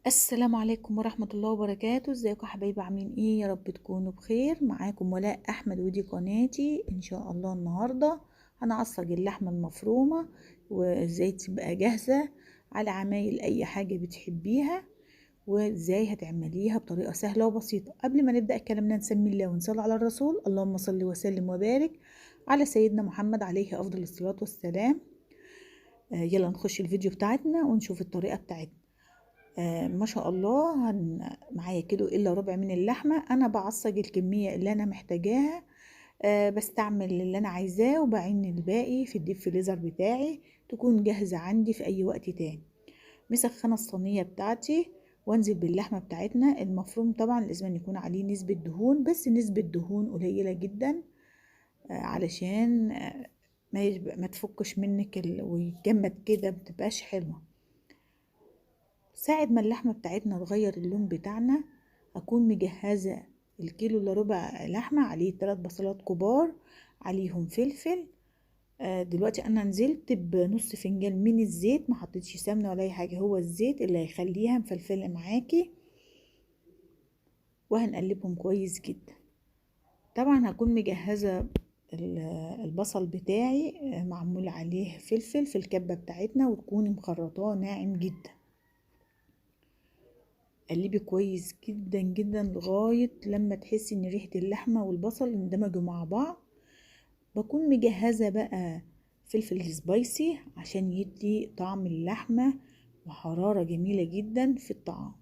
السلام عليكم ورحمة الله وبركاته. ازيكم يا حبايبي؟ عاملين ايه؟ يا رب تكونوا بخير. معاكم ولاء احمد ودي قناتي. ان شاء الله النهاردة هنعصج اللحمة المفرومة وازاي تبقى جاهزة على عمايل اي حاجة بتحبيها، وازاي هتعمليها بطريقة سهلة وبسيطة. قبل ما نبدأ كلامنا نسمي الله ونصلي على الرسول. اللهم صل وسلم وبارك على سيدنا محمد عليه افضل الصلاة والسلام. يلا نخش الفيديو بتاعتنا ونشوف الطريقة بتاعتنا. ما شاء الله معايا كيلو الا ربع من اللحمه. انا بعصج الكميه اللي انا محتاجاها، بستعمل اللي انا عايزاه وبعين الباقي في الديب فريزر بتاعي تكون جاهزه عندي في اي وقت تاني. مسخنه الصينيه بتاعتي وانزل باللحمه بتاعتنا. المفروم طبعا لازم أن يكون عليه نسبه دهون، بس نسبه دهون قليله جدا، علشان ما تفكش منك ويتجمد كده متبقاش حلوه. ساعد ما اللحمة بتاعتنا تغير اللون بتاعنا أكون مجهزة الكيلو الا ربع لحمة، عليه 3 بصلات كبار، عليهم فلفل. دلوقتي أنا نزلت بنص فنجان من الزيت، ما حطيتش سمنة ولا أي حاجة، هو الزيت اللي هيخليها مفلفلة معاكي. وهنقلبهم كويس جدا. طبعا هكون مجهزة البصل بتاعي، معمول عليه فلفل في الكبة بتاعتنا، وتكوني مخرطاه ناعم جدا. قلبي كويس جدا جدا لغاية لما تحسي ان ريحة اللحمة والبصل اندمجوا مع بعض. بكون مجهزة بقى فلفل سبايسي عشان يدي طعم اللحمة وحرارة جميلة جدا في الطعام.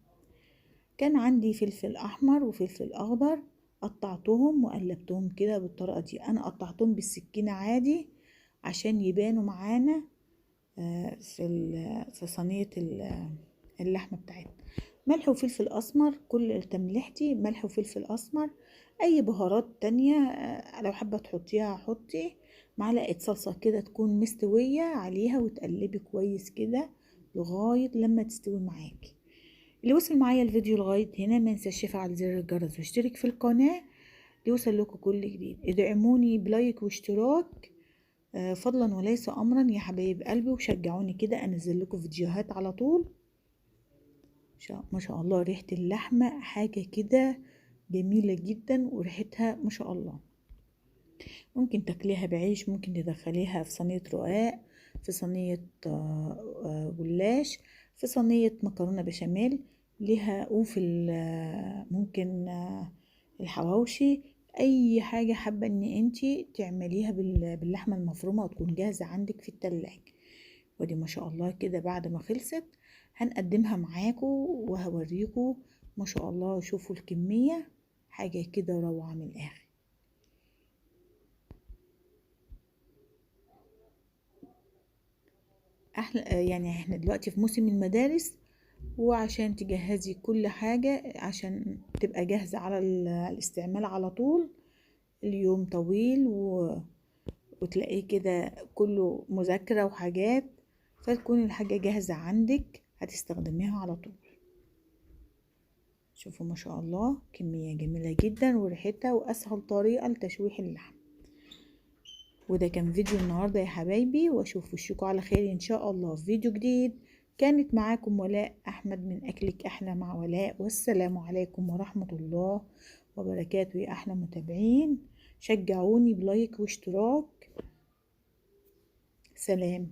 كان عندي فلفل احمر وفلفل اخضر، قطعتهم وقلبتهم كده بالطريقة دي. انا قطعتهم بالسكينة عادي عشان يبانوا معانا في صينية اللحمة بتاعتنا. ملح وفلفل اسمر، كل تملحتي ملح وفلفل اسمر. اي بهارات تانية لو حابة تحطيها حطي. معلقة صلصة كده تكون مستوية عليها، وتقلبي كويس كده لغاية لما تستوي معاكي. اللي وصل معايا الفيديو لغاية هنا ما ينساش يفعل زر الجرس واشترك في القناة ليوصل لكم كل جديد. ادعموني بلايك واشتراك فضلا وليس امرا يا حبايب قلبي، وشجعوني كده انزل لكم فيديوهات على طول. ما شاء الله ريحة اللحمة حاجة كده جميلة جدا، وريحتها ما شاء الله. ممكن تاكليها بعيش، ممكن تدخليها في صينية رقاق، في صينية جلاش، في صينية مكرونة بشاميل ليها، وفي ممكن الحواوشي. اي حاجة حابة ان انتي تعمليها باللحمة المفرومة وتكون جاهزة عندك في التلاجة. ودي ما شاء الله كده بعد ما خلصت هنقدمها معاكم وهوريكم. ما شاء الله شوفوا الكمية، حاجة كده روعة من الآخر. احلى يعني احنا دلوقتي في موسم المدارس، وعشان تجهزي كل حاجة عشان تبقى جاهزة على الاستعمال على طول. اليوم طويل وتلاقيه كده كله مذاكرة وحاجات، فتكون الحاجة جاهزة عندك هتستخدميها على طول. شوفوا ما شاء الله كمية جميلة جدا وريحتها، واسهل طريقة لتشويح اللحم. وده كان فيديو النهاردة يا حبايبي، واشوف وشكوا على خير ان شاء الله في فيديو جديد. كانت معاكم ولاء احمد من اكلك احلى مع ولاء، والسلام عليكم ورحمة الله وبركاته. يا احلى متابعين، شجعوني بلايك واشتراك. سلام.